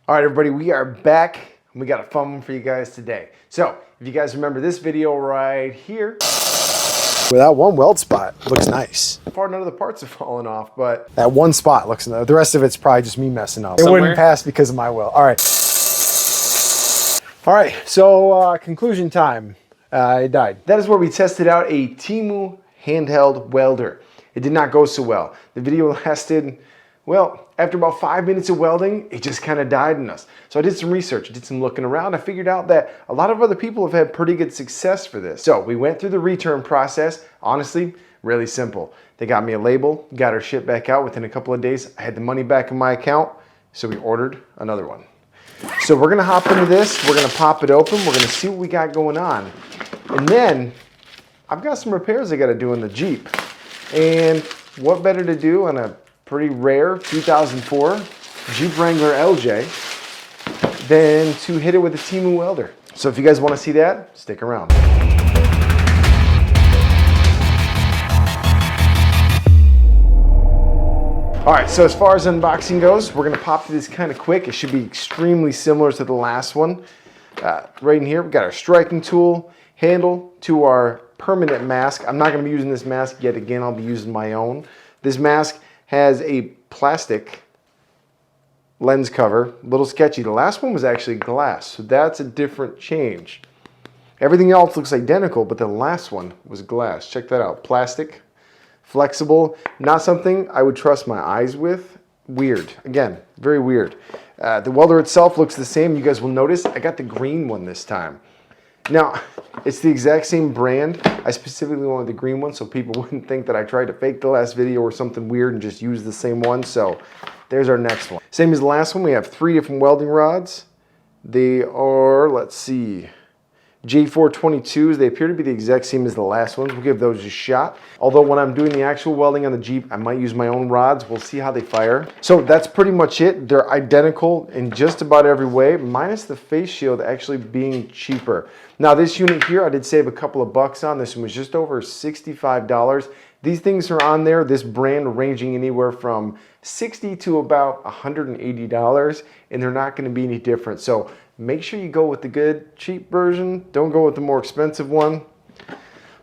All right, everybody, we are back. We got a fun one for you guys today. So, if you guys remember this video right here, well, that one weld spot looks nice. so far none of the parts have fallen off, but that one spot looks nice. The rest of it's probably just me messing up. It wouldn't pass because of my weld. All right. All right, so conclusion time. It died. That is where we tested out a Temu handheld welder. It did not go so well. The video lasted, well, after about 5 minutes of welding, it just kind of died in us. So I did some research, did some looking around. I figured out that a lot of other people have had pretty good success for this. So we went through the return process. Honestly, really simple. They got me a label, got our ship back out within a couple of days. I had the money back in my account, so we ordered another one. So we're gonna hop into this, we're gonna pop it open, we're gonna see what we got going on. And then, I've got some repairs I gotta do in the Jeep. And what better to do on a pretty rare 2004 Jeep Wrangler LJ than to hit it with a Temu Welder. So if you guys wanna see that, stick around. All right, so as far as unboxing goes, we're gonna pop through this kind of quick. It should be extremely similar to the last one. Right in here, we've got our striking tool, handle to our permanent mask. I'm not gonna be using this mask yet again, I'll be using my own. This mask has a plastic lens cover, a little sketchy. The last one was actually glass, so that's a different change. Everything else looks identical, but the last one was glass. Check that out, plastic. Flexible, not something I would trust my eyes with. Weird, again, very weird. The welder itself looks the same. You guys will notice I got the green one this time. Now, it's the exact same brand. I specifically wanted the green one so people wouldn't think that I tried to fake the last video or something weird and just use the same one. So there's our next one. Same as the last one, we have 3 different welding rods. They are, let's see, J422s. They appear to be the exact same as the last ones. We'll give those a shot. Although when I'm doing the actual welding on the Jeep, I might use my own rods. We'll see how they fire. So that's pretty much it. They're identical in just about every way, minus the face shield actually being cheaper. Now this unit here, I did save a couple of bucks on. This one was just over $65. These things are on there, this brand ranging anywhere from $60 to about $180, and they're not gonna be any different. So make sure you go with the good, cheap version. Don't go with the more expensive one.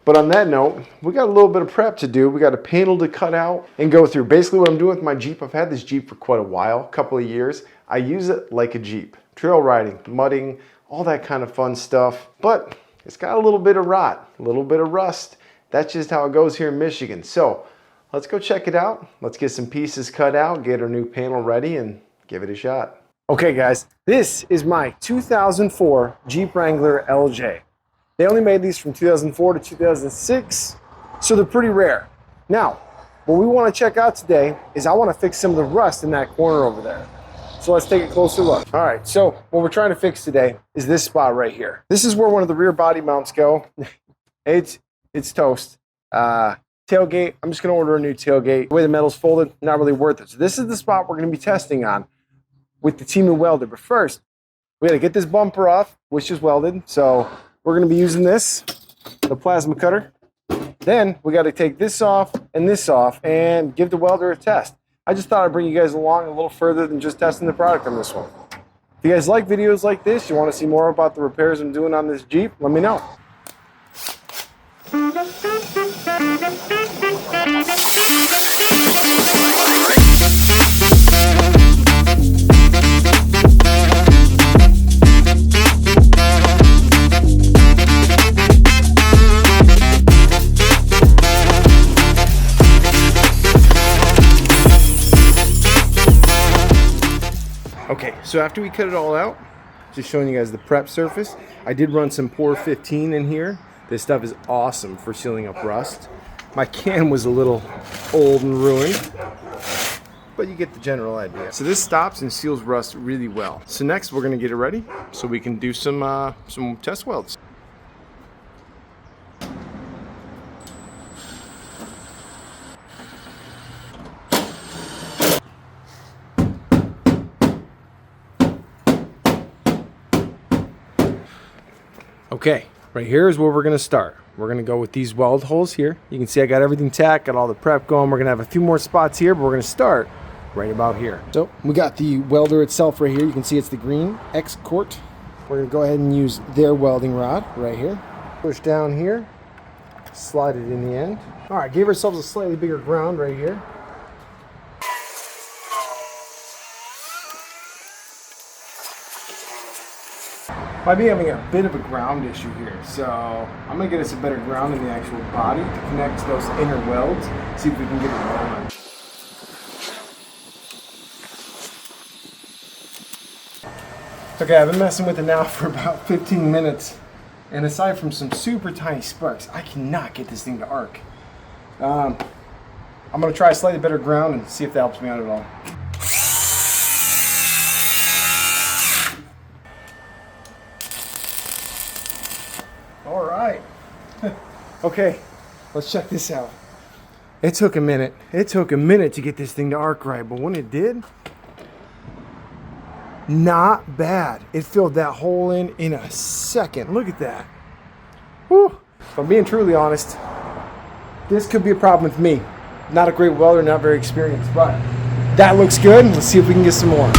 But on that note, we got a little bit of prep to do. We got a panel to cut out and go through. Basically what I'm doing with my Jeep, I've had this Jeep for quite a while, a couple of years. I use it like a Jeep. Trail riding, mudding, all that kind of fun stuff. But it's got a little bit of rot, a little bit of rust. That's just how it goes here in Michigan. So let's go check it out. Let's get some pieces cut out, get our new panel ready, and give it a shot. Okay guys, this is my 2004 Jeep Wrangler LJ. They only made these from 2004 to 2006, so they're pretty rare. Now, what we want to check out today is I want to fix some of the rust in that corner over there. So let's take a closer look. All right, so what we're trying to fix today is this spot right here. This is where one of the rear body mounts go. It's toast. Tailgate, I'm just gonna order a new tailgate. The way the metal's folded, not really worth it. So this is the spot we're gonna be testing on with the Temu Welder. But first, we gotta get this bumper off, which is welded. So we're gonna be using this, the plasma cutter. Then we gotta take this off and give the welder a test. I just thought I'd bring you guys along a little further than just testing the product on this one. If you guys like videos like this, you wanna see more about the repairs I'm doing on this Jeep, let me know. Okay, so after we cut it all out, just showing you guys the prep surface, I did run some Pour 15 in here. This stuff is awesome for sealing up rust. My can was a little old and ruined, but you get the general idea. So this stops and seals rust really well. So next we're gonna get it ready so we can do some test welds. Okay, right here is where we're gonna start. We're gonna go with these weld holes here. You can see I got everything tacked, got all the prep going. We're gonna have a few more spots here, but we're gonna start right about here. So we got the welder itself right here. You can see it's the green X-Cort. We're gonna go ahead and use their welding rod right here. Push down here, slide it in the end. All right, gave ourselves a slightly bigger ground right here. Might be having a bit of a ground issue here, so I'm gonna get us a better ground in the actual body to connect to those inner welds, see if we can get it rolling. Okay, I've been messing with it now for about 15 minutes, and aside from some super tiny sparks, I cannot get this thing to arc. I'm gonna try a slightly better ground and see if that helps me out at all. All right. Okay, let's check this out. It took a minute. It took a minute to get this thing to arc right, but when it did, not bad. It filled that hole in a second. Look at that. Whew. If I'm being truly honest, this could be a problem with me. Not a great welder, not very experienced, but that looks good. Let's see if we can get some more.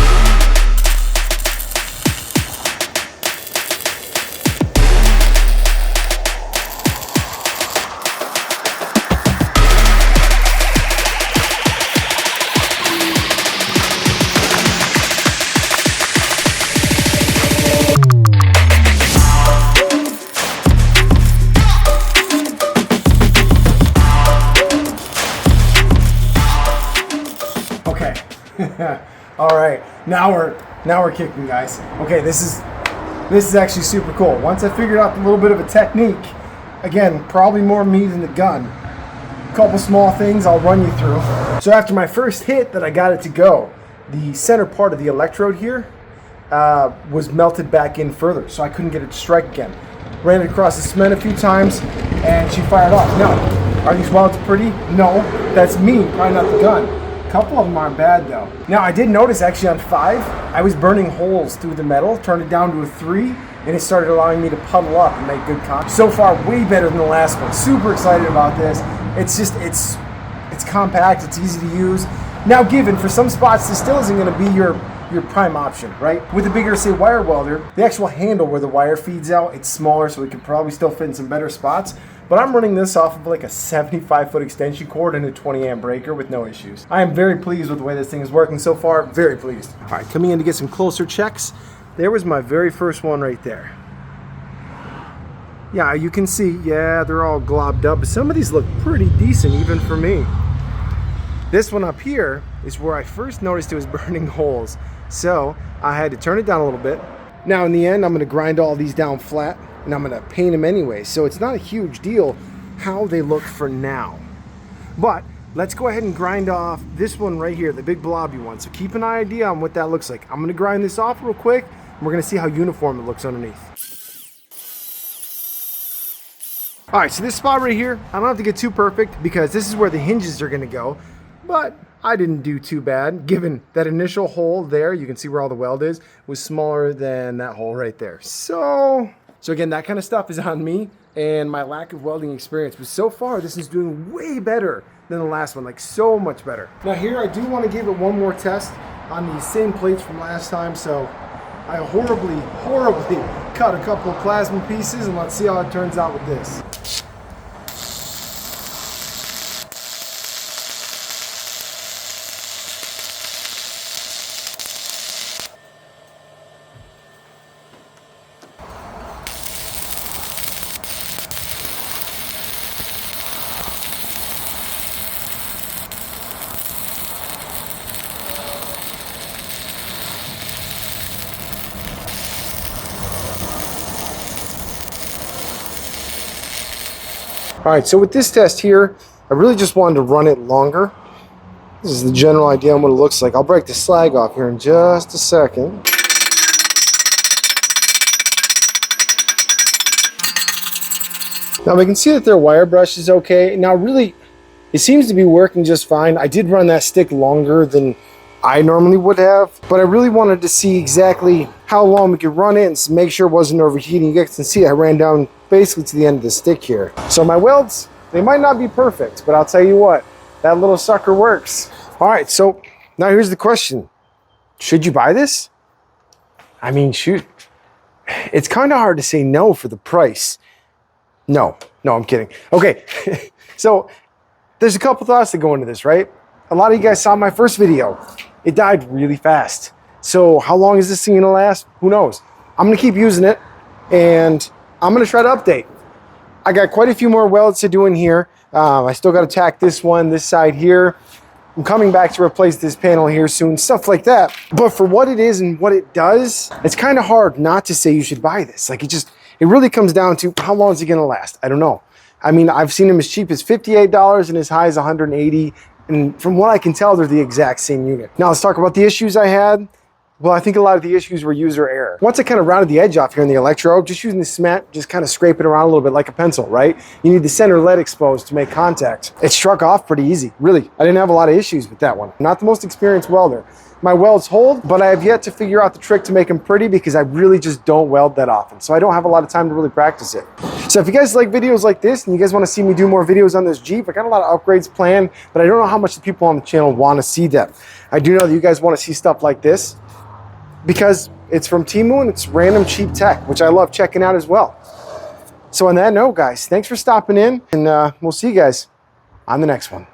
All right, now we're kicking, guys. Okay, this is actually super cool. Once I figured out a little bit of a technique, again, probably more me than the gun. A couple small things I'll run you through. So after my first hit that I got it to go, the center part of the electrode here was melted back in further, so I couldn't get it to strike again. Ran it across the cement a few times, and she fired off. Now, are these welds pretty? No, that's me, probably not the gun. A couple of them aren't bad though. Now I did notice actually on 5, I was burning holes through the metal, turned it down to a 3, and it started allowing me to puddle up and make good contact. So far, way better than the last one. Super excited about this. It's compact, it's easy to use. Now given, for some spots, this still isn't gonna be your prime option, right? With a bigger, say, wire welder, the actual handle where the wire feeds out, it's smaller, so it could probably still fit in some better spots. But I'm running this off of like a 75-foot extension cord and a 20-amp breaker with no issues. I am very pleased with the way this thing is working so far, very pleased. All right, coming in to get some closer checks. There was my very first one right there. Yeah, you can see, yeah, they're all globbed up, but some of these look pretty decent even for me. This one up here is where I first noticed it was burning holes. So I had to turn it down a little bit. Now in the end, I'm gonna grind all these down flat and I'm gonna paint them anyway. So it's not a huge deal how they look for now. But let's go ahead and grind off this one right here, the big blobby one. So keep an idea on what that looks like. I'm gonna grind this off real quick and we're gonna see how uniform it looks underneath. All right, so this spot right here, I don't have to get too perfect because this is where the hinges are gonna go, but I didn't do too bad given that initial hole there, you can see where all the weld is, was smaller than that hole right there. So again, that kind of stuff is on me and my lack of welding experience, but so far this is doing way better than the last one, like so much better. Now here I do want to give it one more test on these same plates from last time, so I horribly cut a couple of plasma pieces and let's see how it turns out with this. All right, so with this test here, I really just wanted to run it longer. This is the general idea on what it looks like. I'll break the slag off here in just a second. Now we can see that their wire brush is okay. Now really, it seems to be working just fine. I did run that stick longer than I normally would have, but I really wanted to see exactly how long we could run it and make sure it wasn't overheating. You guys can see I ran down basically to the end of the stick here. So my welds, they might not be perfect, but I'll tell you what, that little sucker works. All right, so Now here's the question. Should you buy this? I mean, shoot. It's kind of hard to say no for the price. No, I'm kidding. Okay, so there's a couple thoughts that go into this, right? A lot of you guys saw my first video. It died really fast. So how long is this thing gonna last? Who knows? I'm gonna keep using it and I'm gonna try to update. I got quite a few more welds to do in here. I still gotta tack this one, this side here. I'm coming back to replace this panel here soon, stuff like that. But for what it is and what it does, it's kind of hard not to say you should buy this. Like it really comes down to how long is it gonna last? I don't know. I mean, I've seen them as cheap as $58 and as high as $180. And from what I can tell, they're the exact same unit. Now let's talk about the issues I had. Well, I think a lot of the issues were user error. Once I kind of rounded the edge off here in the electrode, just using the cement, just kind of scrape it around a little bit like a pencil, right? You need the center lead exposed to make contact. It struck off pretty easy, really. I didn't have a lot of issues with that one. Not the most experienced welder. My welds hold, but I have yet to figure out the trick to make them pretty because I really just don't weld that often. So I don't have a lot of time to really practice it. So if you guys like videos like this and you guys want to see me do more videos on this Jeep, I got a lot of upgrades planned, but I don't know how much the people on the channel want to see them. I do know that you guys want to see stuff like this because it's from Temu and it's random cheap tech, which I love checking out as well. So on that note, guys, thanks for stopping in and we'll see you guys on the next one.